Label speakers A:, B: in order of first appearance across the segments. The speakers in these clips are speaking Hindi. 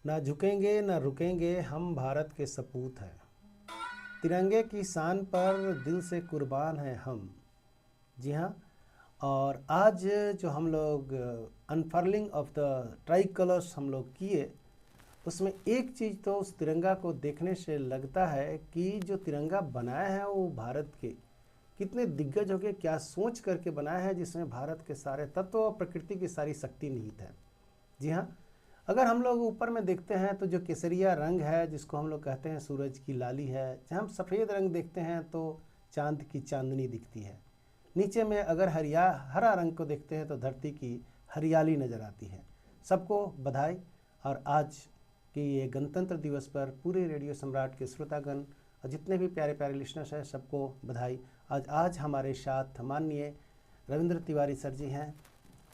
A: ना झुकेंगे ना रुकेंगे, हम भारत के सपूत हैं। तिरंगे की शान पर दिल से कुर्बान हैं हम। जी हाँ। और आज जो हम लोग अनफर्लिंग ऑफ द ट्राई कलर्स हम लोग किए, उसमें एक चीज़ तो उस तिरंगा को देखने से लगता है कि जो तिरंगा बनाया है वो भारत के कितने दिग्गज हो के क्या सोच करके बनाया है, जिसमें भारत के सारे तत्व और प्रकृति की सारी शक्ति निहित है। जी हाँ। अगर हम लोग ऊपर में देखते हैं तो जो केसरिया रंग है, जिसको हम लोग कहते हैं सूरज की लाली है, जहाँ हम सफ़ेद रंग देखते हैं तो चांद की चांदनी दिखती है। नीचे में अगर हरा रंग को देखते हैं तो धरती की हरियाली नज़र आती है। सबको बधाई। और आज के ये गणतंत्र दिवस पर पूरे रेडियो सम्राट के श्रोतागण और जितने भी प्यारे प्यारे लिसनर्स हैं, सबको बधाई। आज हमारे साथ माननीय रविंद्र तिवारी सर जी हैं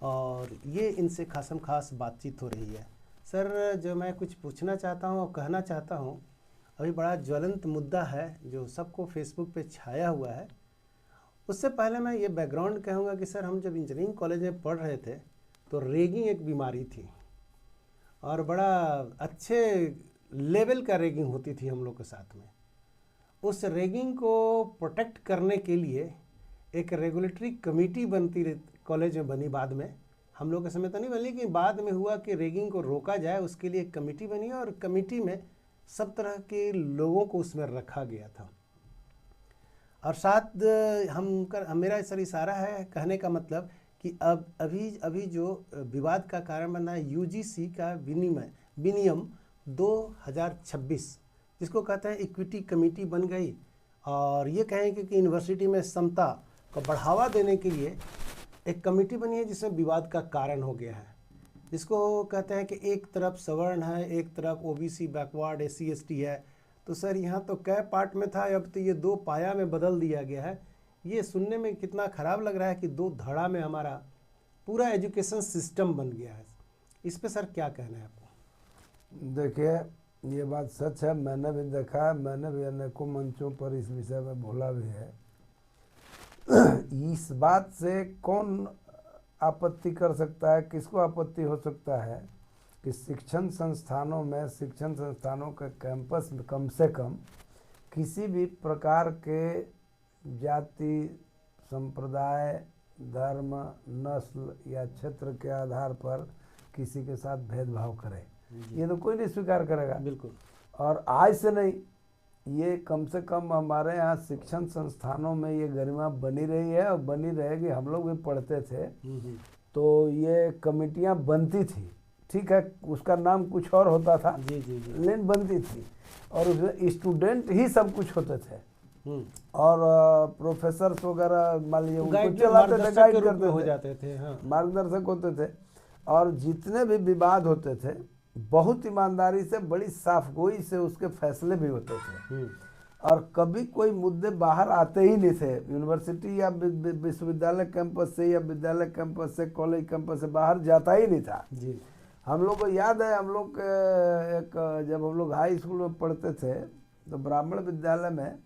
A: और ये इनसे खासम खास बातचीत हो रही है। सर, जो मैं कुछ पूछना चाहता हूँ और कहना चाहता हूँ, अभी बड़ा ज्वलंत मुद्दा है जो सबको फेसबुक पे छाया हुआ है। उससे पहले मैं ये बैकग्राउंड कहूँगा कि सर, हम जब इंजीनियरिंग कॉलेज में पढ़ रहे थे तो रेगिंग एक बीमारी थी और बड़ा अच्छे लेवल का रेगिंग होती थी हम लोग के साथ में। उस रेगिंग को प्रोटेक्ट करने के लिए एक रेगुलेटरी कमेटी बनती कॉलेज में बनी। बाद में हम लोग के समय तो नहीं बनी, लेकिन बाद में हुआ कि रेगिंग को रोका जाए, उसके लिए एक कमेटी बनी और कमेटी में सब तरह के लोगों को उसमें रखा गया था। और साथ मेरा सर इशारा है कहने का मतलब कि अब अभी जो विवाद का कारण बना है यूजीसी का विनियम 2026, जिसको कहते हैं इक्विटी कमेटी बन गई। और ये कहेंगे कि यूनिवर्सिटी में समता को बढ़ावा देने के लिए एक कमेटी बनी है, जिसमें विवाद का कारण हो गया है। जिसको कहते हैं कि एक तरफ सवर्ण है, एक तरफ ओबीसी बैकवर्ड SC ST है। तो सर, यहाँ तो कै पार्ट में था, अब तो ये 2 पाया में बदल दिया गया है। ये सुनने में कितना ख़राब लग रहा है कि 2 धड़ा में हमारा पूरा एजुकेशन सिस्टम बन गया है। इस पे सर क्या कहना है आपको?
B: देखिए, ये बात सच है, मैंने भी देखा है, मैंने भी अनेकों मंचों पर इस विषय में बोला भी है। इस बात से कौन आपत्ति कर सकता है, किसको आपत्ति हो सकता है कि शिक्षण संस्थानों के कैंपस में कम से कम किसी भी प्रकार के जाति, संप्रदाय, धर्म, नस्ल या क्षेत्र के आधार पर किसी के साथ भेदभाव करे, ये तो कोई नहीं स्वीकार करेगा।
A: बिल्कुल।
B: और आज से नहीं, ये कम से कम हमारे यहाँ शिक्षण संस्थानों में ये गरिमा बनी रही है और बनी रहेगी। हम लोग भी पढ़ते थे तो ये कमेटियाँ बनती थी, ठीक है, उसका नाम कुछ और होता था,
A: जी जी जी,
B: लेकिन बनती थी और उसमें स्टूडेंट ही सब कुछ होते थे और प्रोफेसर्स वगैरह मान लीजिए उनको चलाते थे, गाइड करते
A: हो जाते थे, हाँ,
B: मार्गदर्शक होते थे। और जितने भी विवाद होते थे बहुत ईमानदारी से, बड़ी साफगोई से उसके फैसले भी होते थे और कभी कोई मुद्दे बाहर आते ही नहीं थे। यूनिवर्सिटी या विश्वविद्यालय कैंपस से या विद्यालय कैंपस से, कॉलेज कैंपस से बाहर जाता ही नहीं था
A: जी।
B: हम लोग को याद है, हम लोग जब हम लोग हाई स्कूल में पढ़ते थे तो ब्राह्मण विद्यालय में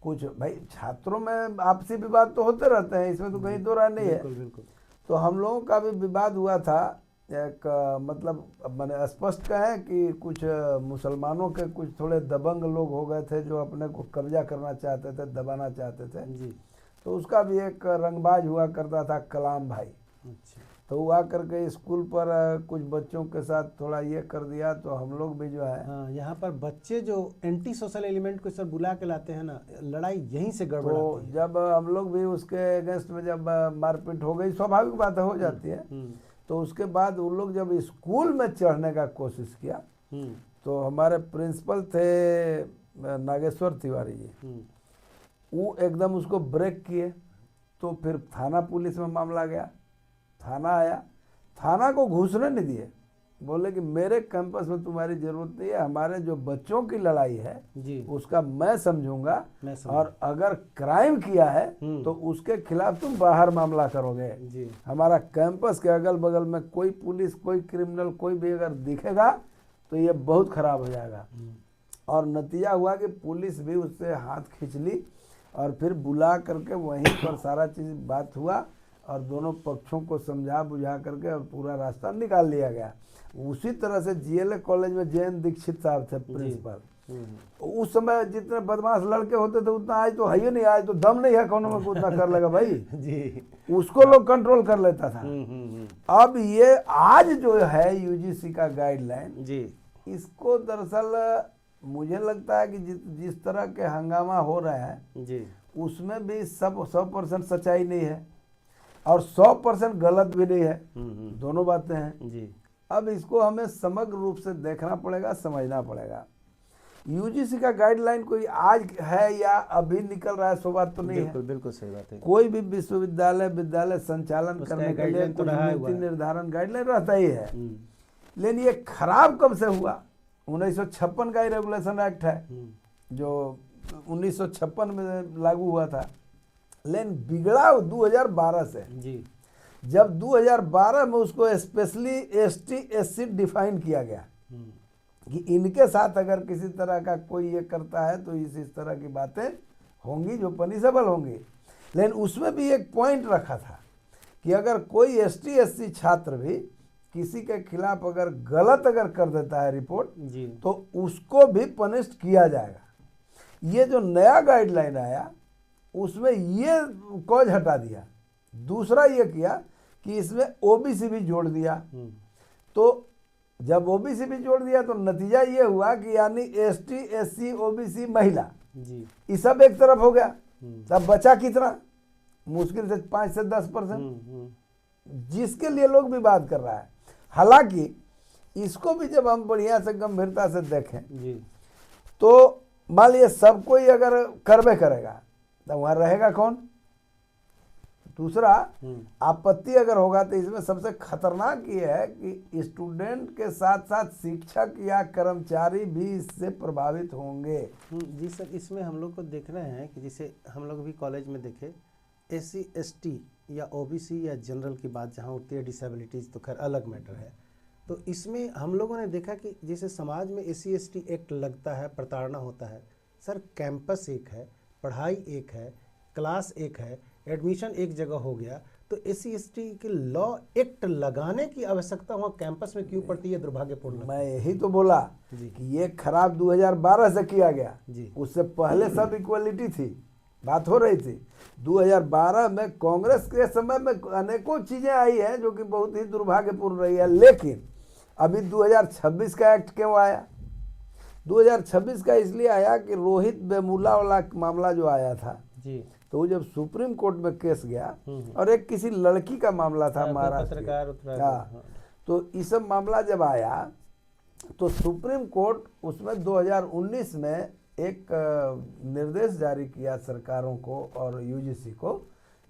B: कुछ भाई छात्रों में आपसी विवाद तो होते रहते हैं, इसमें तो कहीं दो राय नहीं है।
A: बिल्कुल।
B: तो हम लोगों का भी विवाद हुआ था। एक मतलब मैंने स्पष्ट कहा है कि कुछ मुसलमानों के कुछ थोड़े दबंग लोग हो गए थे जो अपने को कब्जा करना चाहते थे, दबाना चाहते थे
A: जी।
B: तो उसका भी एक रंगबाज हुआ करता था, कलाम भाई।
A: अच्छा।
B: तो वो आकर के स्कूल पर कुछ बच्चों के साथ थोड़ा ये कर दिया तो हम लोग भी जो है,
A: हाँ, यहाँ पर बच्चे जो एंटी सोशल एलिमेंट को सर बुला के लाते हैं ना, लड़ाई यहीं से गड़बड़
B: तो
A: आती है।
B: जब हम लोग भी उसके अगेंस्ट में जब मारपीट हो गई, स्वाभाविक बात हो जाती है, तो उसके बाद उन लोग जब स्कूल में चढ़ने का कोशिश किया तो हमारे प्रिंसिपल थे नागेश्वर तिवारी जी, वो एकदम उसको ब्रेक किए। तो फिर थाना पुलिस में मामला गया, थाना आया, थाना को घुसने नहीं दिए, बोले कि मेरे कैंपस में तुम्हारी जरूरत नहीं है, हमारे जो बच्चों की लड़ाई है
A: जी,
B: उसका मैं समझूंगा और अगर क्राइम किया है तो उसके खिलाफ तुम बाहर मामला करोगे
A: जी।
B: हमारा कैंपस के अगल बगल में कोई पुलिस, कोई क्रिमिनल, कोई भी अगर दिखेगा तो ये बहुत खराब हो जाएगा। और नतीजा हुआ कि पुलिस भी उससे हाथ खींच ली और फिर बुला करके वहीं पर सारा चीज़ बात हुआ और दोनों पक्षों को समझा बुझा करके और पूरा रास्ता निकाल लिया गया। उसी तरह से जीएलए कॉलेज में जयंत दीक्षित साहब थे प्रिंसिपल। उस समय जितने बदमाश लड़के होते थे उतना आज तो है ही नहीं, आज तो दम नहीं है कौन में उतना कर लेगा भाई
A: जी,
B: उसको लोग कंट्रोल कर लेता था। अब ये आज जो है यूजीसी का गाइडलाइन
A: जी,
B: इसको दरअसल मुझे लगता है कि जिस तरह के हंगामा हो रहा है
A: जी,
B: उसमें भी सब 100% सच्चाई नहीं है और 100% गलत भी नहीं है, दोनों बातें हैं
A: जी।
B: अब इसको हमें समग्र रूप से देखना पड़ेगा, समझना पड़ेगा। यूजीसी का गाइडलाइन कोई आज है या अभी निकल रहा है सो बात तो नहीं है।
A: बिल्कुल बिल्कुल सही बात है।
B: कोई भी विश्वविद्यालय विद्यालय संचालन करने के लिए
A: तो
B: कुछ
A: रहा
B: नीति निर्धारण गाइडलाइन रहता ही है।
A: हम्म,
B: लेकिन ये खराब कब से हुआ? 1956 का ही रेगुलेशन एक्ट है जो 1956 में लागू हुआ था, लेकिन बिगड़ा 2012 से।
A: जी,
B: जब 2012 में उसको स्पेशली एसटी एससी डिफाइन किया गया कि इनके साथ अगर किसी तरह का कोई ये करता है तो इस तरह की बातें होंगी जो पनिशेबल होंगी। लेकिन उसमें भी एक पॉइंट रखा था कि अगर कोई एसटी एससी छात्र भी किसी के खिलाफ अगर गलत अगर कर देता है रिपोर्ट
A: जी,
B: तो उसको भी पनिश किया जाएगा। ये जो नया गाइडलाइन आया उसमें ये कॉज हटा दिया। दूसरा ये किया कि इसमें ओबीसी भी जोड़ दिया। तो जब ओबीसी भी जोड़ दिया तो नतीजा ये हुआ कि यानी एसटी एससी ओबीसी महिला
A: जी,
B: ये सब एक तरफ हो गया। तब बचा कितना? मुश्किल से 5 से 10%, जिसके लिए लोग विवाद कर रहा है। हालांकि इसको भी जब हम बढ़िया से गंभीरता से देखें
A: जी,
B: तो मान लीजिए सब कोई अगर करवे करेगा तो वहां रहेगा कौन? दूसरा आपत्ति अगर होगा तो इसमें सबसे खतरनाक ये है कि स्टूडेंट के साथ साथ शिक्षक या कर्मचारी भी इससे प्रभावित होंगे।
A: जी सर, इसमें हम लोग को देखना है कि जैसे हम लोग भी कॉलेज में देखे एससी एसटी या ओबीसी या जनरल की बात जहाँ उठती है, डिसेबिलिटीज़ तो खैर अलग मैटर है। तो इसमें हम लोगों ने देखा कि जैसे समाज में एससी एसटी एक्ट लगता है, प्रताड़ना होता है। सर कैंपस एक है, पढ़ाई एक है, क्लास एक है, एडमिशन एक जगह हो गया, तो एससी एसटी के लॉ एक्ट लगाने की आवश्यकता वहाँ कैंपस में क्यों पड़ती है? दुर्भाग्यपूर्ण।
B: मैं यही तो बोला कि ये खराब 2012 से किया गया
A: जी,
B: उससे पहले सब इक्वलिटी थी, बात हो रही थी। 2012 में कांग्रेस के समय में अनेकों चीजें आई हैं जो कि बहुत ही दुर्भाग्यपूर्ण रही है। लेकिन अभी 2026 का एक्ट क्यों आया? 2026 का इसलिए आया कि रोहित वेमुला वाला मामला जो आया था
A: जी,
B: तो वो जब सुप्रीम कोर्ट में केस गया और एक किसी लड़की का मामला था महाराष्ट्र
A: पत्रकार
B: की। हाँ, तो ये सब मामला जब आया तो सुप्रीम कोर्ट उसमें 2019 में एक निर्देश जारी किया सरकारों को और यूजीसी को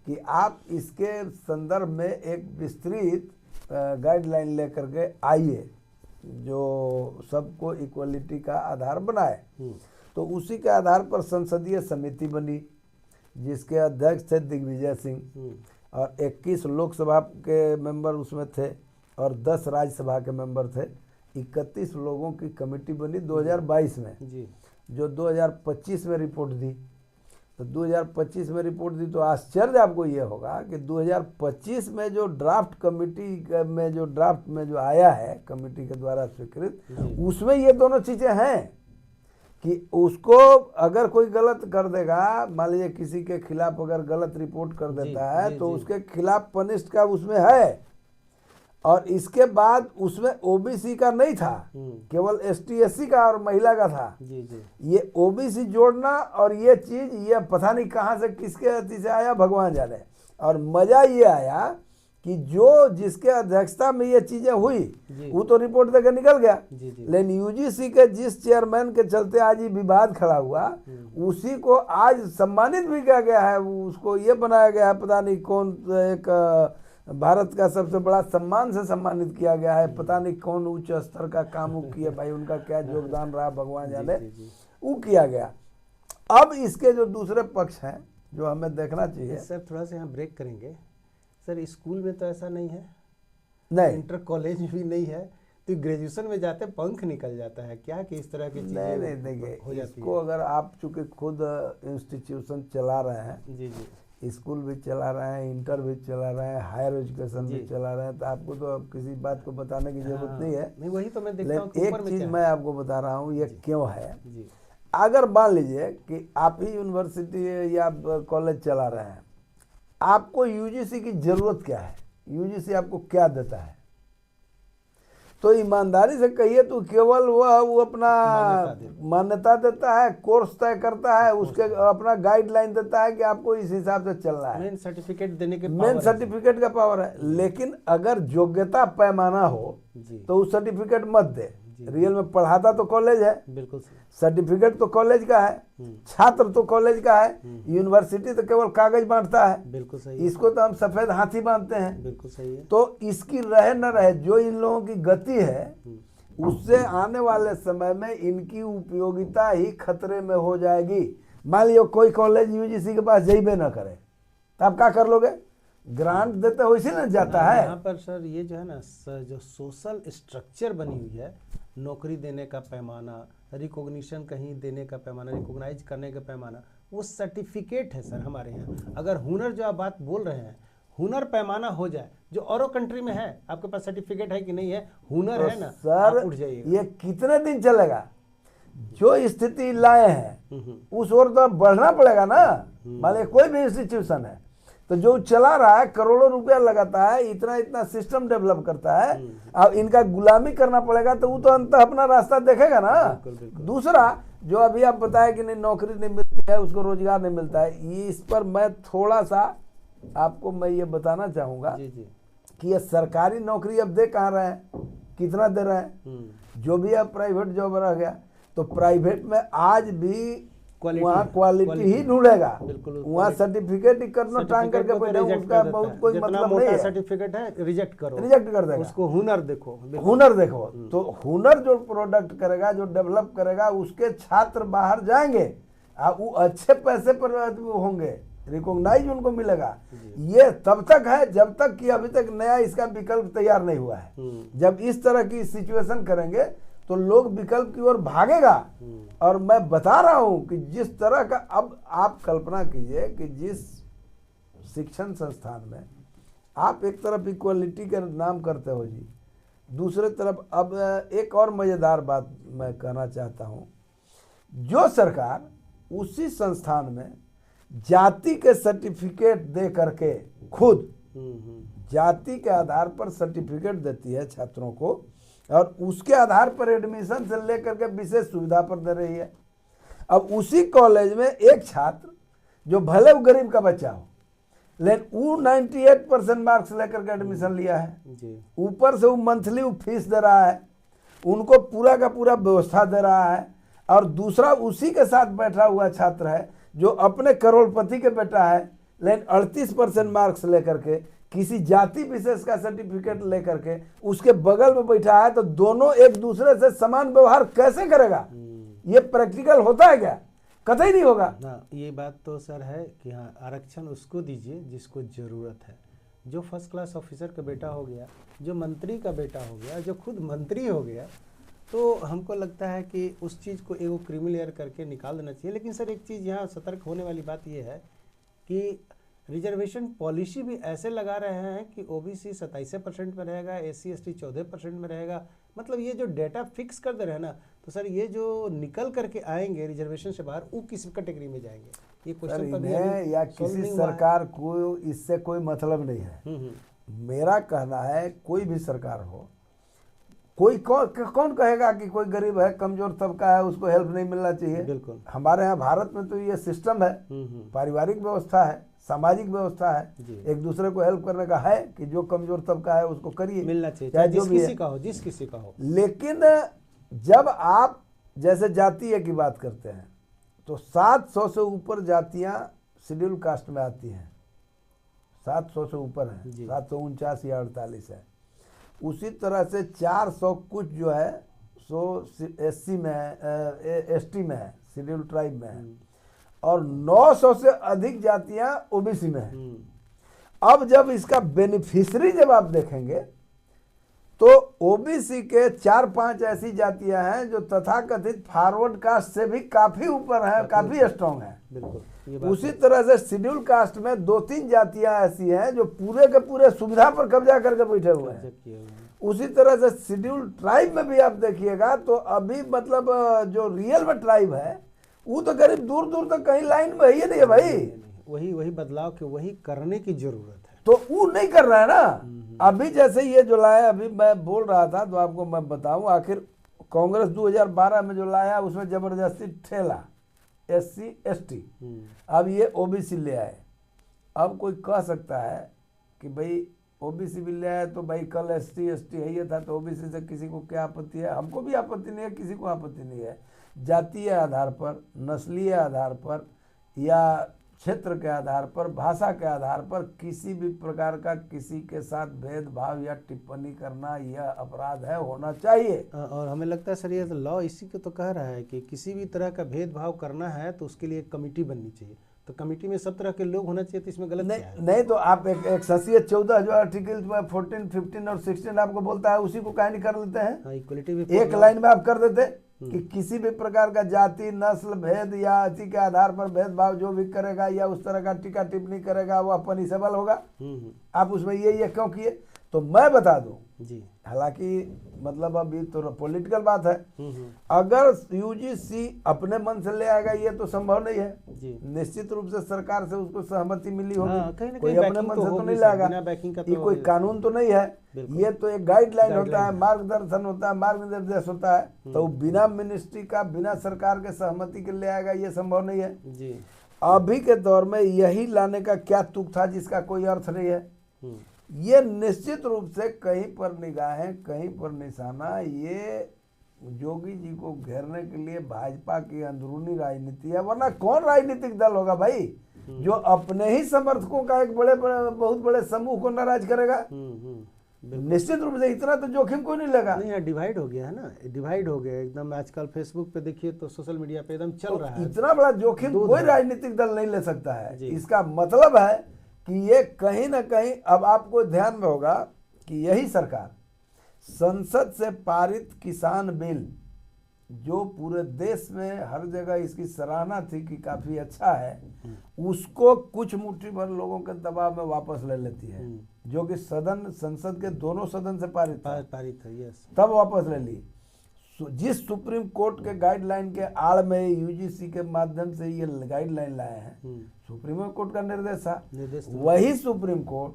B: कि आप इसके संदर्भ में एक विस्तृत गाइडलाइन लेकर के आइए जो सबको इक्वलिटी का आधार बनाए। तो उसी के आधार पर संसदीय समिति बनी जिसके अध्यक्ष थे दिग्विजय सिंह और 21 लोकसभा के मेंबर उसमें थे और 10 राज्यसभा के मेंबर थे। 31 लोगों की कमेटी बनी 2022 में
A: जी,
B: जो 2025 में रिपोर्ट दी। तो 2025 में रिपोर्ट दी तो आश्चर्य आपको ये होगा कि 2025 में जो ड्राफ्ट कमेटी में जो आया है कमेटी के द्वारा स्वीकृत उसमें ये दोनों चीज़ें हैं कि उसको अगर कोई गलत कर देगा, मान लीजिए किसी के खिलाफ अगर गलत रिपोर्ट कर देता है तो उसके खिलाफ पनिश का उसमें है। और इसके बाद उसमें ओबीसी का नहीं था, केवल एसटी एससी का और महिला का था।
A: जी, जी,
B: ये ओबीसी जोड़ना और ये चीज ये पता नहीं कहाँ से किसके अति से आया भगवान जाने। और मजा ये आया कि जो जिसके अध्यक्षता में ये चीजें हुई वो तो रिपोर्ट देकर निकल गया। लेकिन यूजीसी के जिस चेयरमैन के चलते आज ये विवाद खड़ा हुआ उसी को आज सम्मानित भी किया गया है। उसको ये बनाया गया है, पता नहीं कौन एक भारत का सबसे बड़ा सम्मान से सम्मानित किया गया है। पता नहीं कौन उच्च स्तर का काम वो किया भाई, उनका क्या योगदान रहा भगवान जाने, वो किया गया। अब इसके जो दूसरे पक्ष हैं जो हमें देखना चाहिए।
A: सर थोड़ा सा यहाँ ब्रेक करेंगे। सर स्कूल में तो ऐसा नहीं है,
B: नहीं
A: इंटर कॉलेज भी नहीं है, तो ग्रेजुएशन में जाते पंख निकल जाता है क्या कि इस तरह की चीजें
B: नहीं देखिए
A: हो जाती
B: इसको अगर आप चूंकि खुद इंस्टीट्यूशन चला रहे हैं
A: जी जी
B: स्कूल भी चला रहे हैं, इंटर भी चला रहे हैं, हायर एजुकेशन भी चला रहे हैं, तो आपको तो अब किसी बात को बताने की जरूरत नहीं है।
A: नहीं, वही तो मैं देखता हूँ।
B: लेकिन एक चीज मैं आपको बता रहा हूँ, ये क्यों है।
A: जी।
B: अगर मान लीजिए कि आप ही यूनिवर्सिटी या कॉलेज चला रहे हैं, आपको यूजीसी की जरूरत क्या है, यूजीसी आपको क्या देता है, तो ईमानदारी से कहिए तो केवल वो अपना मान्यता देता है, कोर्स तय करता है, उसके अपना गाइडलाइन देता है कि आपको इस हिसाब से चलना है।
A: मेन सर्टिफिकेट देने के
B: मेन सर्टिफिकेट का पावर है। लेकिन अगर योग्यता पैमाना हो तो उस सर्टिफिकेट मत दे। रियल में पढ़ाता तो कॉलेज है,
A: बिल्कुल,
B: सर्टिफिकेट तो कॉलेज का है, छात्र तो कॉलेज का है, यूनिवर्सिटी तो केवल कागज बांटता है।
A: बिल्कुल सही।
B: इसको तो हम सफेद हाथी मानते हैं।
A: बिल्कुल सही है।
B: तो इसकी रहे न रहे, जो इन लोगों की गति है उससे आने वाले समय में इनकी उपयोगिता ही खतरे में हो जाएगी। मान लियो कोई कॉलेज यूजीसी के पास जाइबे ना करे तो आप क्या कर लोगे, ग्रांट देते हो इसी ना जाता है।
A: यहाँ पर सर ये जो है ना, जो सोशल स्ट्रक्चर बनी हुई है, नौकरी देने का पैमाना, रिकॉग्निशन कहीं देने का पैमाना, रिकॉग्नाइज करने का पैमाना, वो सर्टिफिकेट है सर हमारे यहाँ। अगर हुनर जो आप बात बोल रहे हैं, हुनर पैमाना हो जाए जो औरों कंट्री में है, आपके पास सर्टिफिकेट है कि नहीं है, हुनर
B: तो
A: है ना,
B: सर
A: उठ जाइएगा।
B: ये कितने दिन चलेगा, जो स्थिति लाए हैं उस ओर तो बढ़ना पड़ेगा ना। मान लीजिए कोई भी इंस्टीट्यूशन है तो जो चला रहा है, करोड़ों रुपया लगाता है, इतना इतना सिस्टम डेवलप करता है, अब इनका गुलामी करना पड़ेगा तो वो तो अंत अपना रास्ता देखेगा ना। दूसरा जो अभी आप बताए कि नहीं नौकरी नहीं मिलती है, उसको रोजगार नहीं मिलता है, ये इस पर मैं थोड़ा सा आपको मैं ये बताना चाहूँगा कि ये सरकारी नौकरी अब दे कहाँ रहे हैं, कितना दे रहे हैं। जो भी अब प्राइवेट जॉब रह गया तो प्राइवेट में आज भी वहाँ क्वालिटी ही ढूंढेगा, वहाँ सर्टिफिकेट ही करना टांग करके बैठे, उसका बहुत कोई मतलब नहीं है।
A: सर्टिफिकेट है रिजेक्ट करो,
B: रिजेक्ट कर देगा।
A: उसको हुनर देखो,
B: हुनर देखो। तो हुनर जो प्रोडक्ट करेगा, जो डेवलप करेगा, उसके छात्र बाहर जाएंगे, वो अच्छे पैसे पर होंगे, रिकॉग्नाइज उनको मिलेगा। ये तब तक है जब तक कि अभी तक नया इसका विकल्प तैयार नहीं हुआ है। जब इस तरह की सिचुएशन करेंगे तो लोग विकल्प की ओर भागेगा। और मैं बता रहा हूं कि जिस तरह का, अब आप कल्पना कीजिए कि जिस शिक्षण संस्थान में आप एक तरफ इक्वलिटी का नाम करते हो जी, दूसरे तरफ अब एक और मजेदार बात मैं कहना चाहता हूं, जो सरकार उसी संस्थान में जाति के सर्टिफिकेट दे करके खुद जाति के आधार पर सर्टिफिकेट देती है छात्रों को, और उसके आधार पर एडमिशन से लेकर के विशेष सुविधा पर दे रही है। अब उसी कॉलेज में एक छात्र जो भले वो गरीब का बच्चा हो, लेकिन वो 98% मार्क्स लेकर के एडमिशन लिया है, ऊपर से वो मंथली वो फीस दे रहा है, उनको पूरा का पूरा व्यवस्था दे रहा है, और दूसरा उसी के साथ बैठा हुआ छात्र है जो अपने करोड़पति के बेटा है, लेकिन 38% मार्क्स लेकर के किसी जाति विशेष का सर्टिफिकेट लेकर के उसके बगल में बैठा है, तो दोनों एक दूसरे से समान व्यवहार कैसे करेगा? ये प्रैक्टिकल होता है क्या? कतई नहीं होगा
A: ना। ये बात तो सर है कि हाँ, आरक्षण उसको दीजिए जिसको ज़रूरत है। जो फर्स्ट क्लास ऑफिसर का बेटा हो गया, जो मंत्री का बेटा हो गया, जो खुद मंत्री हो गया, तो हमको लगता है कि उस चीज़ को एगो क्रीमिलेयर करके निकाल देना चाहिए। लेकिन सर एक चीज़ यहाँ सतर्क होने वाली बात ये है कि रिजर्वेशन पॉलिसी भी ऐसे लगा रहे हैं कि ओबीसी 27% में रहेगा, एससी एसटी 14% में रहेगा। मतलब ये जो डेटा फिक्स कर दे रहे हैं ना, तो सर ये जो निकल करके आएंगे रिजर्वेशन से बाहर, वो किस कैटेगरी में जाएंगे? ये क्वेश्चन पर
B: या किसी सरकार को इससे कोई मतलब नहीं है। मेरा कहना है कोई भी सरकार हो, कोई कौन कहेगा कि कोई गरीब है, कमजोर तबका है, उसको हेल्प नहीं मिलना चाहिए?
A: बिल्कुल।
B: हमारे यहाँ भारत में तो ये सिस्टम है, पारिवारिक व्यवस्था है, सामाजिक व्यवस्था है, एक दूसरे को हेल्प करने का है कि जो कमजोर तबका है उसको करिए,
A: मिलना चाहिए, चाहे जिस किसी का हो।
B: लेकिन जब आप जैसे जातीय की बात करते हैं तो 700 से ऊपर जातियां शेड्यूल कास्ट में आती हैं, 700 से ऊपर है, 749 या 48 है। उसी तरह से 400 कुछ जो है सो एससी में है, एसटी में है, शेड्यूल ट्राइब में है, और 900 से अधिक जातियां ओबीसी में हैं। अब जब इसका बेनिफिशियरी जब आप देखेंगे तो ओबीसी के 4-5 ऐसी जातियां हैं जो तथाकथित फॉरवर्ड कास्ट से भी काफी ऊपर हैं, काफी स्ट्रांग हैं।
A: बिल्कुल।
B: उसी तरह से शेड्यूल कास्ट में 2-3 जातियां ऐसी हैं जो पूरे के पूरे सुविधा पर कब्जा करके बैठे हुए हैं। उसी तरह से शेड्यूल ट्राइब में भी आप देखिएगा तो अभी मतलब जो रियल में ट्राइब है वो तो करीब दूर दूर तक कहीं लाइन में ही नहीं है भाई।
A: वही बदलाव के वही करने की जरूरत है,
B: तो वो नहीं कर रहा है ना। अभी जैसे ये जो लाया, अभी मैं बोल रहा था तो आपको मैं बताऊं, आखिर कांग्रेस 2012 में जो लाया उसमें जबरदस्ती ठेला SC ST, अब ये OBC ले आए। अब कोई कह सकता है कि भाई OBC भी ले आए तो भाई कल SC ST है ये था तो OBC से किसी को क्या आपत्ति है? हमको भी आपत्ति नहीं है, किसी को आपत्ति नहीं है। जातीय आधार पर, नस्लीय आधार पर या क्षेत्र के आधार पर, भाषा के आधार पर किसी भी प्रकार का किसी के साथ भेदभाव या टिप्पणी करना यह अपराध है, होना चाहिए।
A: और हमें लगता है सर ये लॉ इसी को तो कह रहा है कि किसी भी तरह का भेदभाव करना है तो उसके लिए एक कमेटी बननी चाहिए, तो कमेटी में सब तरह के लोग होना चाहिए, तो इसमें गलत क्या है?
B: नहीं तो आप एक संसदीय 14 जो आर्टिकल 14, 15 और 16 आपको बोलता है उसी को काहे नहीं कर लेते हैं?
A: इक्वलिटी भी
B: एक लाइन में आप कर देते कि किसी भी प्रकार का जाति, नस्ल भेद या अति के आधार पर भेदभाव जो भी करेगा या उस तरह का टीका टिप्पणी करेगा वो पनिशेबल होगा। आप उसमें ये क्यों किए? तो मैं बता दूं
A: जी,
B: हालांकि मतलब अभी तो पॉलिटिकल बात है, अगर UGC अपने मन से ले आएगा ये तो संभव नहीं है
A: जी।
B: निश्चित रूप से सरकार से उसको सहमति मिली होगी।
A: कहीं ना
B: कोई
A: कहीं
B: अपने मन
A: तो
B: से तो
A: होगी
B: नहीं
A: सर,
B: लाएगा,
A: बिना बैकिंग का
B: ये
A: तो
B: कोई कानून तो नहीं है, ये तो एक गाइडलाइन होता है,
A: है।
B: मार्गदर्शन होता है, मार्गनिर्देश होता है। तो बिना मिनिस्ट्री का, बिना सरकार के सहमति के ले आएगा ये संभव नहीं है
A: जी।
B: अभी के दौर में। यही लाने का क्या तुक था जिसका कोई अर्थ नहीं है। ये निश्चित रूप से कहीं पर निगाहें, कहीं पर निशाना ये योगी जी को घेरने के लिए भाजपा की अंदरूनी राजनीति है, वरना कौन राजनीतिक दल होगा भाई जो अपने ही समर्थकों का एक बहुत बड़े समूह को नाराज करेगा? निश्चित रूप से इतना तो जोखिम कोई नहीं लगा।
A: नहीं, डिवाइड हो गया है ना, डिवाइड हो गया एकदम। आजकल फेसबुक पे देखिए तो सोशल मीडिया पे एकदम चल रहा है।
B: इतना बड़ा जोखिम कोई राजनीतिक दल नहीं ले सकता है। इसका मतलब है कि ये कहीं ना कहीं, अब आपको ध्यान में होगा कि यही सरकार संसद से पारित किसान बिल, जो पूरे देश में हर जगह इसकी सराहना थी कि काफी अच्छा है, उसको कुछ मुट्ठी भर लोगों के दबाव में वापस ले लेती है, जो कि संसद के दोनों सदन से पारित
A: है, यस,
B: तब वापस ले ली। जिस सुप्रीम कोर्ट के गाइडलाइन के आड़ में UGC के माध्यम से ये गाइडलाइन लाए हैं, सुप्रीम कोर्ट का निर्देश था, वही सुप्रीम कोर्ट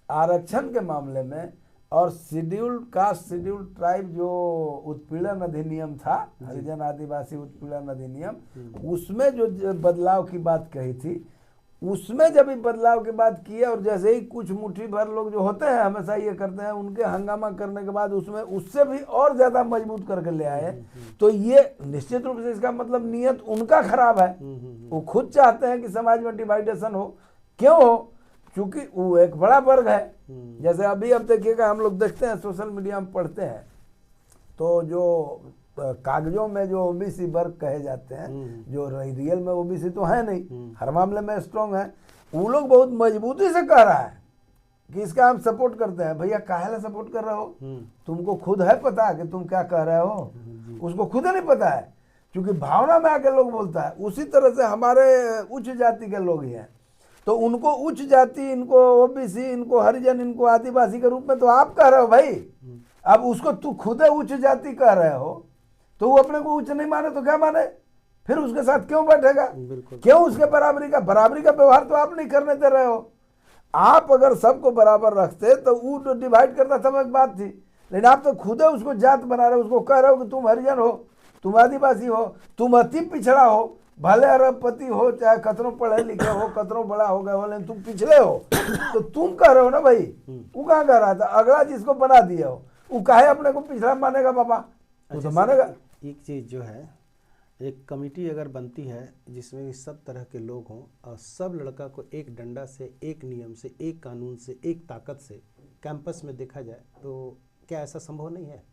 B: आरक्षण के मामले में और शेड्यूल कास्ट, शेड्यूल ट्राइब जो उत्पीड़न अधिनियम था, हरिजन आदिवासी उत्पीड़न अधिनियम, उसमें जो बदलाव की बात कही थी, उसमें जब बदलाव की बात की है और जैसे ही कुछ मुट्ठी भर लोग जो होते हैं हमेशा ये करते हैं, उनके हंगामा करने के बाद उसमें उससे भी और ज्यादा मजबूत करके ले आए, तो ये निश्चित रूप से इसका मतलब नीयत उनका खराब है। वो खुद चाहते हैं कि समाज में डिवाइडेशन हो। क्यों हो? क्योंकि वो एक बड़ा वर्ग है। जैसे अभी अब देखिएगा, हम लोग देखते हैं सोशल मीडिया में पढ़ते हैं तो जो कागजों में जो OBC वर्ग कहे जाते हैं, जो रियल में OBC तो है नहीं, हर मामले में स्ट्रॉन्ग है, वो लोग बहुत मजबूती से कह रहा है कि इसका हम सपोर्ट करते हैं। भैया काहे सपोर्ट कर रहे हो? तुमको खुद है पता कि तुम क्या कह रहे हो? उसको खुद नहीं पता है, क्योंकि भावना में आके लोग बोलता है। उसी तरह से हमारे उच्च जाति के लोग ही हैं, तो उनको उच्च जाति, इनको OBC, इनको हरिजन, इनको आदिवासी के रूप में तो आप कह रहे हो भाई। अब उसको तू खुद उच्च जाति कह रहे हो तो वो अपने को उच्च नहीं माने तो क्या माने? फिर उसके साथ क्यों बैठेगा? क्यों उसके बराबरी का व्यवहार तो आप नहीं करने दे रहे हो। आप अगर सबको बराबर रखते तो वो डिवाइड करना तब एक बात थी, लेकिन आप तो खुद उसको जात बना रहे हो, उसको कह रहे हो कि तुम हरिजन हो, तुम आदिवासी हो, तुम अति पिछड़ा हो, भले अरबपति हो, चाहे कतरों पढ़े लिखे हो, कतरों बड़ा हो गए हो, लेकिन तुम पिछड़े हो, तो तुम कह रहे हो ना भाई। वो कहाँ कह रहा था? अगला जिसको बना दिया हो वो काहे अपने को पिछड़ा मानेगा? बाबा तो मानेगा।
A: एक चीज़ जो है, एक कमेटी अगर बनती है जिसमें सब तरह के लोग हों और सब लड़का को एक डंडा से, एक नियम से, एक कानून से, एक ताकत से कैंपस में देखा जाए, तो क्या ऐसा संभव नहीं है?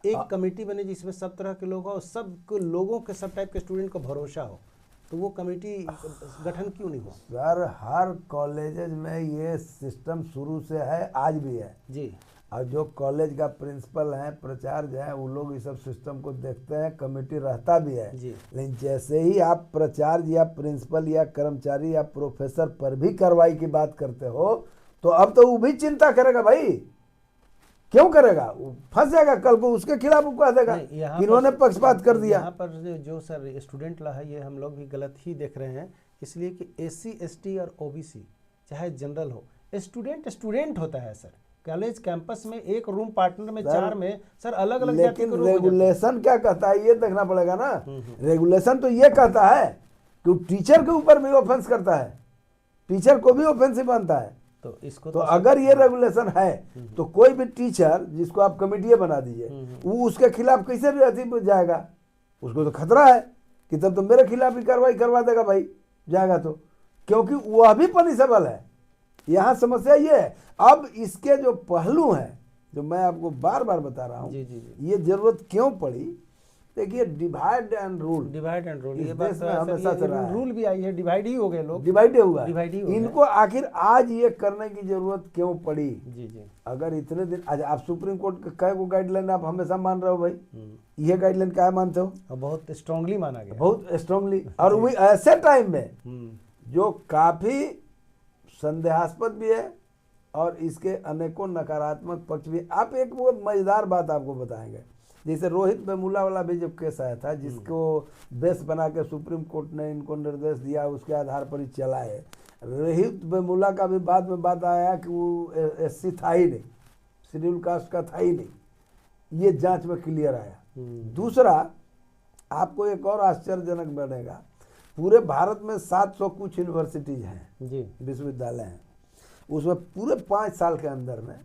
A: एक कमेटी बने जिसमें सब तरह के लोग हो और सब लोगों के, सब टाइप के स्टूडेंट को भरोसा हो, तो वो कमेटी गठन क्यों नहीं हो?
B: सर हर कॉलेजेस में ये सिस्टम शुरू से है, आज भी है
A: जी।
B: और जो कॉलेज का प्रिंसिपल है, प्राचार्य है, वो लोग इस सब सिस्टम को देखते हैं, कमेटी रहता भी है। लेकिन जैसे ही आप प्राचार्य या प्रिंसिपल या कर्मचारी या प्रोफेसर पर भी कार्रवाई की बात करते हो, तो अब तो वो भी चिंता करेगा भाई, क्यों करेगा, वो फंस जाएगा, कल को उसके खिलाफ वो कह देगा कि इन्होंने पक्षपात कर दिया।
A: यहाँ पर जो सर स्टूडेंट ला है, ये हम लोग भी गलत ही देख रहे हैं, इसलिए कि SC ST और OBC चाहे जनरल हो, स्टूडेंट होता है सर। कॉलेज कैंपस में एक रूम पार्टनर में 4 में सर अलग अलग जाति
B: लेकिन रेगुलेशन क्या कहता है ये देखना पड़ेगा ना। रेगुलेशन तो ये कहता है कि टीचर के ऊपर भी ऑफेंस करता है, टीचर को भी ऑफेंसिव बनता है।
A: तो इसको
B: तो अगर ये रेगुलेशन है तो कोई भी टीचर जिसको आप कमेटी बना दीजिए, वो उसके खिलाफ कैसे भी जाएगा, उसको तो खतरा है कि तब तो मेरे खिलाफ भी कार्रवाई करवा देगा भाई, जाएगा तो, क्योंकि वह भी पनिशेबल है। यहाँ समस्या ये है। अब इसके जो पहलू हैं, जो मैं आपको बार बार बता रहा हूँ, ये जरूरत क्यों पड़ी, देखिए डिवाइड एंड रूल
A: ये बात तो हमेशा से रहा है। रूल भी आई है, डिवाइड ही हो गए लोग,
B: डिवाइड हुआ, इनको आखिर आज ये करने की जरूरत क्यों पड़ी।
A: जी।
B: अगर इतने दिन, आज आप सुप्रीम कोर्ट का को गाइडलाइन आप हमेशा मान रहे हो भाई, ये गाइडलाइन क्या मानते हो,
A: बहुत स्ट्रांगली माना गया,
B: बहुत स्ट्रांगली, और वही ऐसे टाइम में जो काफी संदेहास्पद भी है और इसके अनेकों नकारात्मक पक्ष भी। आप एक वो मजेदार बात आपको बताएंगे, जैसे रोहित वेमुला वाला भी जब केस आया था, जिसको बेस बना के सुप्रीम कोर्ट ने इनको निर्देश दिया, उसके आधार पर ही चला है। रोहित वेमुला का भी बाद में बात आया कि वो SC था ही नहीं, शेड्यूल कास्ट का था ही नहीं, ये जांच में क्लियर आया। दूसरा, आपको एक और आश्चर्यजनक बनेगा, पूरे भारत में 700 कुछ यूनिवर्सिटीज हैं, विश्वविद्यालय हैं, उसमें पूरे 5 साल के अंदर में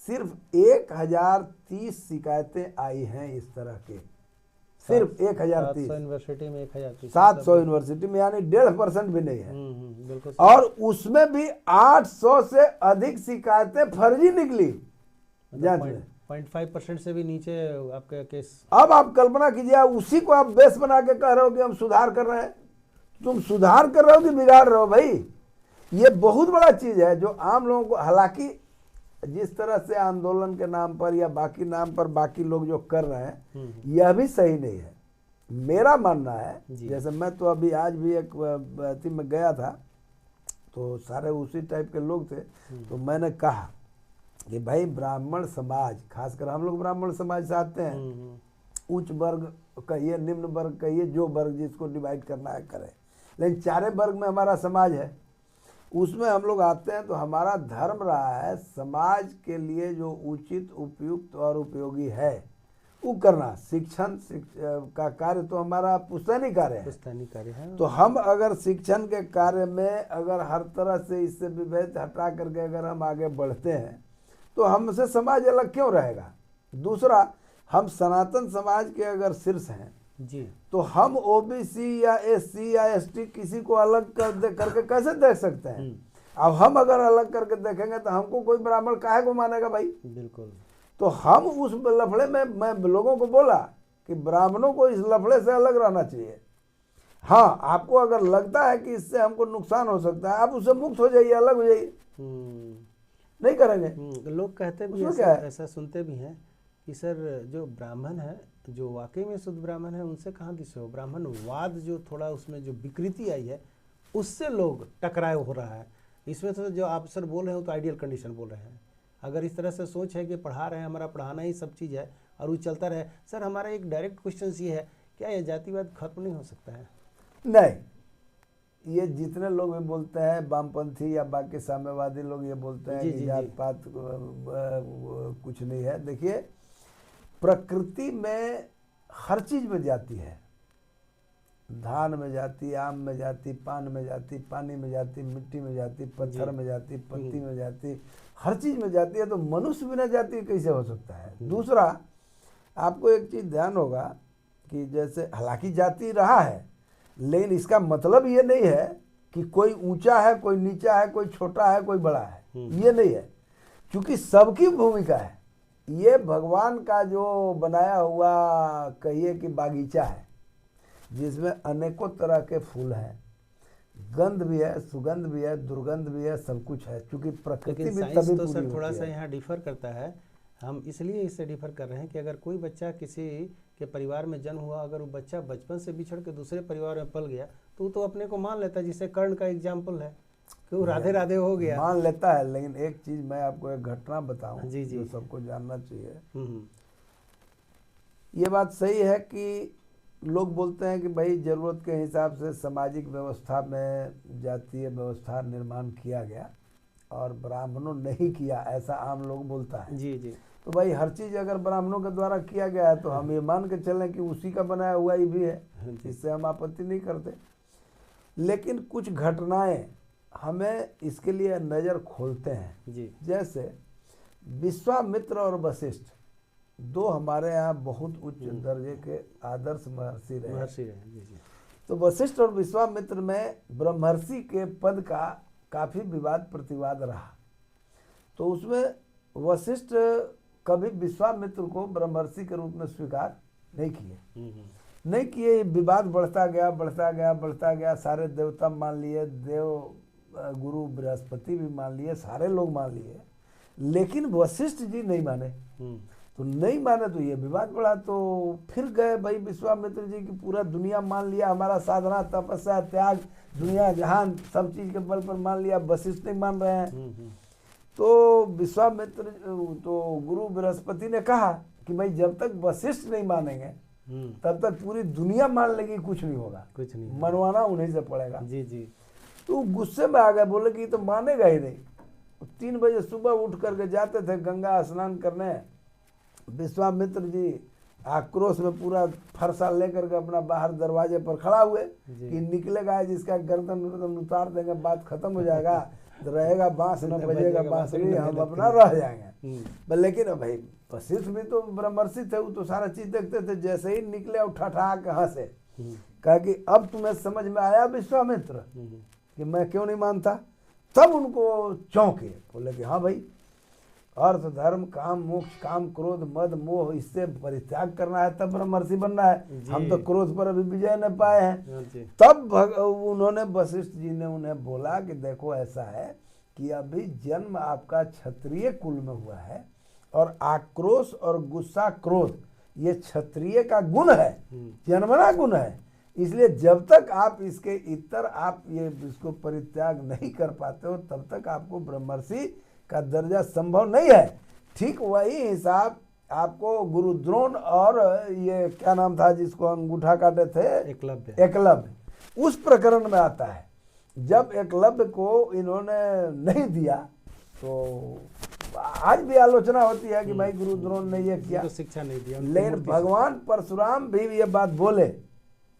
B: सिर्फ 1030 शिकायतें आई हैं इस तरह के, सिर्फ 1030
A: यूनिवर्सिटी में 1030,
B: 700 यूनिवर्सिटी में, यानी 1.5% भी नहीं है।
A: बिल्कुल।
B: और उसमें भी 800 से अधिक शिकायतें फर्जी निकली जांच में,
A: 0.5% से भी नीचे आपका केस।
B: अब आप कल्पना कीजिए, उसी को आप बेस बना के कह रहे हो कि हम सुधार कर रहे हैं। तुम सुधार कर रहे हो कि बिगाड़ रहे हो भाई, ये बहुत बड़ा चीज है जो आम लोगों को, हालांकि जिस तरह से आंदोलन के नाम पर या बाकी नाम पर बाकी लोग जो कर रहे हैं, यह भी सही नहीं है। मेरा मानना है, जैसे मैं तो अभी आज भी एक अति में गया था, तो सारे उसी टाइप के लोग थे, तो मैंने कहा कि भाई ब्राह्मण समाज, खासकर हम लोग ब्राह्मण समाज से आते हैं, उच्च वर्ग कहिए, निम्न वर्ग कहिए, जो वर्ग जिसको डिवाइड करना है करे, लेकिन 4 वर्ग में हमारा समाज है, उसमें हम लोग आते हैं। तो हमारा धर्म रहा है समाज के लिए जो उचित, उपयुक्त और उपयोगी है वो करना। शिक्षण का कार्य तो हमारा पुश्तैनी कार्य है, तो हम अगर शिक्षण के कार्य में अगर हर तरह से इससे विभेद हटा करके अगर हम आगे बढ़ते हैं, तो हमसे समाज अलग क्यों रहेगा। दूसरा, हम सनातन समाज के अगर शीर्ष हैं
A: जी,
B: तो हम OBC या SC या ST किसी को अलग करके कैसे देख सकते हैं। अब हम अगर अलग करके देखेंगे तो हमको कोई ब्राह्मण काहे को मानेगा भाई।
A: बिल्कुल।
B: तो हम उस लफड़े में, मैं लोगों को बोला कि ब्राह्मणों को इस लफड़े से अलग रहना चाहिए। हाँ, आपको अगर लगता है कि इससे हमको नुकसान हो सकता है, आप उससे मुक्त हो जाइए, अलग हो जाइए, नहीं करेंगे।
A: लोग कहते भी ऐसा सुनते भी हैं कि सर जो ब्राह्मण है, जो वाकई में शुद्ध ब्राह्मण है, उनसे कहाँ दिसे हो। ब्राह्मणवाद जो थोड़ा उसमें जो विकृति आई है, उससे लोग टकराव हो रहा है। इसमें तो जो आप सर बोल रहे हो तो आइडियल कंडीशन बोल रहे हैं। अगर इस तरह से सोच है कि पढ़ा रहे हैं, हमारा पढ़ाना ही सब चीज़ है और वो चलता रहे। सर हमारा एक डायरेक्ट क्वेश्चन ये है, क्या ये जातिवाद खत्म नहीं हो सकता है?
B: नहीं, ये जितने लोग भी बोलते हैं, वामपंथी या बाकी साम्यवादी लोग ये बोलते हैं कि जात पात कुछ नहीं है। देखिए, प्रकृति में हर चीज में जाती है, धान में जाती, आम में जाती, पान में जाती, पानी में जाती, मिट्टी में जाती, पत्थर में जाती, पत्ती में जाती, हर चीज में जाती है। तो मनुष्य बिना जाति कैसे हो सकता है। दूसरा, आपको एक चीज ध्यान होगा कि जैसे हालांकि जाति रहा है, लेकिन इसका मतलब ये नहीं है कि कोई ऊंचा है, कोई नीचा है, कोई छोटा है, कोई बड़ा है, ये नहीं है। क्योंकि सबकी भूमिका है। ये भगवान का जो बनाया हुआ कहिए कि बागीचा है, जिसमें अनेकों तरह के फूल हैं, गंध भी है, सुगंध भी है, दुर्गंध भी है, सब कुछ है। क्योंकि प्रकृति भी तभी
A: तो सर थोड़ा सा यहाँ डिफर करता है हम इसलिए इससे डिफर कर रहे हैं कि अगर कोई बच्चा किसी के परिवार में जन्म हुआ, अगर वो बच्चा बचपन से बिछड़ के दूसरे परिवार में पल गया तो वो तो अपने को मान लेता है, जिससे कर्ण का एग्जाम्पल है कि वो राधे राधे हो गया।
B: मान लेता है, लेकिन एक चीज मैं आपको एक घटना बताऊं
A: जी जी,
B: जो सबको जानना चाहिए।
A: हम्म,
B: ये बात सही है कि लोग बोलते हैं कि भाई जरूरत के हिसाब से सामाजिक व्यवस्था में जातीय व्यवस्था निर्माण किया गया और ब्राह्मणों नहीं किया, ऐसा आम लोग बोलता है।
A: जी जी,
B: तो भाई हर चीज अगर ब्राह्मणों के द्वारा किया गया है तो हम ये मान के चलें कि उसी का बनाया हुआ ही भी है, इससे हम आपत्ति नहीं करते। लेकिन कुछ घटनाएं हमें इसके लिए नज़र खोलते हैं
A: जी,
B: जैसे विश्वामित्र और वशिष्ठ, दो हमारे यहाँ बहुत उच्च दर्जे के आदर्श महर्षि रहे।
A: जी जी,
B: तो वशिष्ठ और विश्वामित्र में ब्रह्मर्षि के पद का काफी विवाद प्रतिवाद रहा। तो उसमें वशिष्ठ कभी विश्वामित्र को ब्रह्मर्षि के रूप में स्वीकार नहीं किए, विवाद बढ़ता गया, सारे देवता मान लिए, देव गुरु बृहस्पति भी मान लिए, सारे लोग मान लिए, लेकिन वशिष्ठ जी नहीं माने। तो नहीं माने तो ये विवाद बढ़ा। तो फिर गए भाई विश्वामित्र जी की पूरा दुनिया मान लिया, हमारा साधना तपस्या त्याग दुनिया जहान सब चीज के बल पर मान लिया, वशिष्ठ नहीं मान रहे हैं। तो विश्वामित्र तो गुरु बृहस्पति ने कहा कि भाई जब तक वशिष्ठ नहीं मानेंगे तब तक पूरी दुनिया मान लेगी, कुछ नहीं होगा,
A: कुछ नहीं,
B: मनवाना उन्हीं से पड़ेगा।
A: जी जी,
B: तो गुस्से में आ गए, बोले कि तो मानेगा ही नहीं। 3 बजे सुबह उठ करके जाते थे गंगा स्नान करने, विश्वामित्र जी आक्रोश में पूरा फरसा लेकर के अपना बाहर दरवाजे पर खड़ा हुए कि निकलेगा जिसका गर्दन उतार देंगे, बात खत्म हो जाएगा, रहेगा बांस न बजेगा बांसुरी, हम अपना रह जाएंगे। लेकिन भाई वशिष्ठ भी तो ब्रह्मर्षि थे, वो तो सारा चीज देखते थे। जैसे ही निकले उठा के हंसे, कहा कि अब तुम्हें समझ में आया विश्वामित्र कि मैं क्यों नहीं मानता। तब उनको चौंके, बोले कि हाँ भाई, अर्थ धर्म काम मोक्ष, काम क्रोध मद मोह, इससे परित्याग करना है तब ब्रह्मर्षि बनना है। हम तो क्रोध पर अभी विजय न पाए हैं। तब उन्होंने वशिष्ठ जी ने उन्हें बोला कि देखो ऐसा है कि अभी जन्म आपका क्षत्रिय कुल में हुआ है और आक्रोश और गुस्सा क्रोध ये क्षत्रिय का गुण है, जन्मना गुण है। इसलिए जब तक आप इसके इतर आप ये इसको परित्याग नहीं कर पाते हो तब तक आपको ब्रह्मर्षि का दर्जा संभव नहीं है। ठीक वही हिसाब आपको गुरु द्रोण और ये क्या नाम था जिसको अंगूठा काटे थे, एकलव्य, उस प्रकरण में आता है। जब एकलव्य को इन्होंने नहीं दिया तो आज भी आलोचना होती है कि भाई गुरु द्रोण ने ये किया,
A: तो शिक्षा नहीं दिया।
B: लेकिन भगवान परशुराम भी ये बात बोले,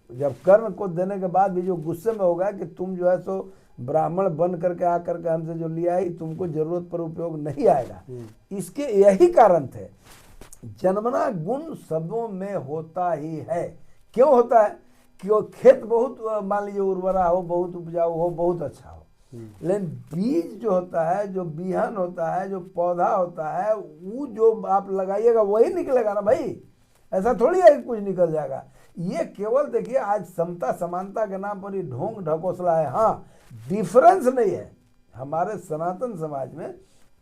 B: जब कर्ण को देने के बाद भी जो गुस्से में होगा कि तुम जो है सो ब्राह्मण बन करके आकर के हमसे जो लिया ही तुमको जरूरत पर उपयोग नहीं आएगा। इसके यही कारण थे, जन्मना गुण सबों में होता ही है। क्यों होता है कि वो खेत बहुत मान लीजिए उर्वरा हो, बहुत उपजाऊ हो, बहुत अच्छा हो, लेकिन बीज जो होता है, जो बिहन होता है, जो पौधा होता है, वो जो आप लगाइएगा वही निकलेगा ना भाई। ऐसा थोड़ी है कि कुछ निकल जाएगा। ये केवल देखिए आज समता समानता के नाम पर ये ढोंग ढकोसला है। हाँ, डिफरेंस नहीं है। हमारे सनातन समाज में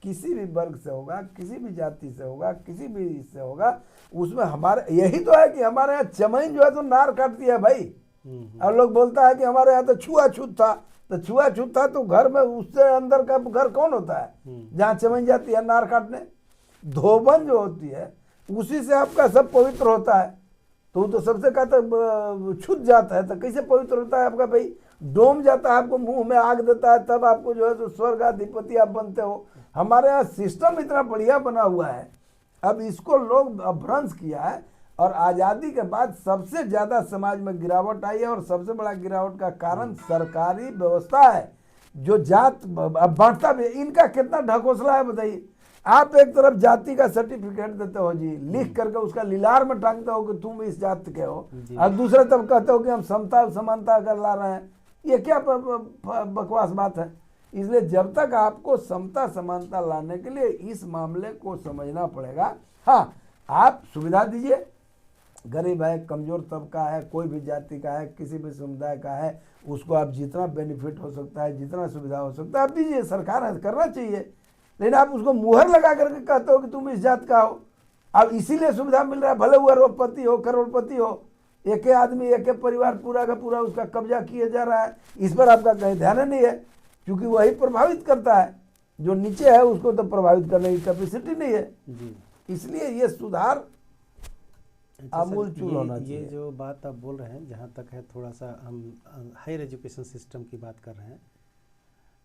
B: किसी भी वर्ग से होगा, किसी भी जाति से होगा, किसी भी इससे होगा, उसमें हमारे यही तो है कि हमारे यहाँ चमैन जो है तो नार काटती है भाई। और लोग बोलता है कि हमारे यहाँ तो छुआछूत था, तो छुआछूत था तो घर में उससे अंदर का घर कौन होता है जहाँ चमैन जाती है नार काटने? धोबन जो होती है उसी से आपका सब पवित्र होता है। तो वो तो सबसे कहता छूत जाता है तो कैसे पवित्र होता है आपका भाई? डोम जाता है, आपको मुंह में आग देता है, तब आपको जो है तो स्वर्ग अधिपति आप बनते हो। हमारे यहाँ सिस्टम इतना बढ़िया बना हुआ है, अब इसको लोग अपभ्रंश किया है। और आज़ादी के बाद सबसे ज़्यादा समाज में गिरावट आई है, और सबसे बड़ा गिरावट का कारण सरकारी व्यवस्था है जो जात बांटता भी। इनका कितना ढकोसला है बताइए। आप एक तरफ जाति का सर्टिफिकेट देते हो जी, लिख करके उसका लिलार में टांगते हो कि तुम इस जाति के हो, और दूसरे तरफ कहते हो कि हम समता समानता कर ला रहे हैं। ये क्या बकवास बात है? इसलिए जब तक आपको समता समानता लाने के लिए इस मामले को समझना पड़ेगा। हाँ, आप सुविधा दीजिए, गरीब है, कमजोर तबका है, कोई भी जाति का है, किसी भी समुदाय का है, उसको आप जितना बेनिफिट हो सकता है, जितना सुविधा हो सकता है आप दीजिए। सरकार है करना चाहिए, लेकिन आप उसको मुहर लगा करके कहते हो कि तुम इस जात का हो। अब इसीलिए सुविधा मिल रहा है, भले वो अरबपति हो करोड़पति हो, एक आदमी एक परिवार पूरा का पूरा उसका कब्जा किया जा रहा है। इस पर आपका कहीं ध्यान नहीं है, क्योंकि वही प्रभावित करता है। जो नीचे है उसको तो प्रभावित करने की कैपेसिटी नहीं है
A: जी।
B: इसलिए ये सुधार आमूल चूल होना
A: ये
B: चाहिए।
A: जो बात आप बोल रहे हैं, जहाँ तक है, थोड़ा सा हम हायर एजुकेशन सिस्टम की बात कर रहे हैं।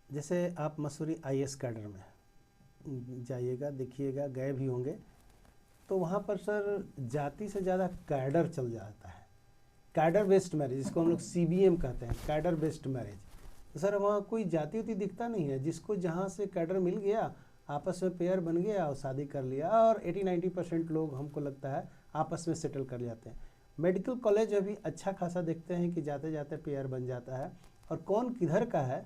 A: जैसे आप मसूरी आईएएस कैडर में जाइएगा, देखिएगा, गए भी होंगे, तो वहाँ पर सर जाति से ज़्यादा कैडर चल जाता है। कैडर बेस्ड मैरिज, जिसको हम लोग सीबीएम कहते हैं, कैडर बेस्ड मैरिज। तो सर वहाँ कोई जाति उति दिखता नहीं है, जिसको जहाँ से कैडर मिल गया, आपस में पेयर बन गया और शादी कर लिया, और 80-90% लोग हमको लगता है आपस में सेटल कर जाते हैं। मेडिकल कॉलेज अभी अच्छा खासा देखते हैं कि जाते जाते पेयर बन जाता है, और कौन किधर का है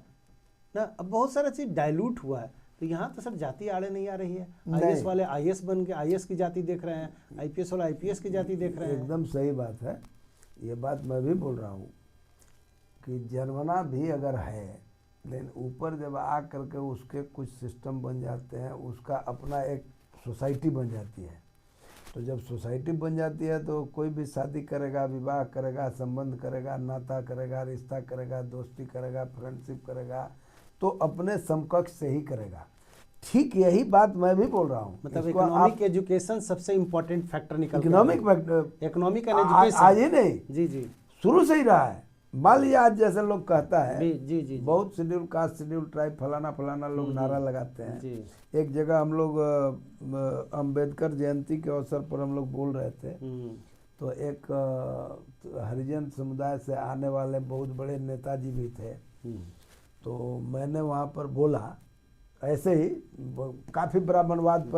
A: ना, अब बहुत सारा चीज़ डाइल्यूट हुआ है। तो यहाँ तो सर जाति आड़े नहीं आ रही है। आईएएस वाले आईएएस बन के आईएएस की जाति देख रहे हैं, आईपीएस वाले आईपीएस की जाति देख रहे हैं।
B: एकदम सही बात है, ये बात मैं भी बोल रहा हूँ कि जनगणना भी अगर है, लेकिन ऊपर जब आ करके उसके कुछ सिस्टम बन जाते हैं, उसका अपना एक सोसाइटी बन जाती है। तो जब सोसाइटी बन जाती है तो कोई भी शादी करेगा, विवाह करेगा, संबंध करेगा, नाता करेगा, रिश्ता करेगा, दोस्ती करेगा, फ्रेंडशिप करेगा, तो अपने समकक्ष से ही करेगा। ठीक यही बात मैं भी बोल रहा हूँ।
A: मतलब इकोनॉमिक एजुकेशन सबसे इम्पोर्टेंट फैक्टर निकल
B: इकोनॉमिक
A: इकोनॉमिक एंड एजुकेशन
B: आज ही नहीं,
A: जी जी,
B: शुरू से ही रहा है। मान लिया आज जैसे लोग कहता है
A: जी जी,
B: बहुत शेड्यूल कास्ट, शेड्यूल ट्राइब, फलाना फलाना लोग नारा लगाते हैं
A: जी।
B: एक जगह हम लोग अंबेडकर जयंती के अवसर पर हम लोग बोल रहे थे, तो एक हरिजन समुदाय से आने वाले बहुत बड़े नेताजी भी थे। तो मैंने वहाँ पर बोला ऐसे ही, काफ़ी ब्राह्मणवाद पर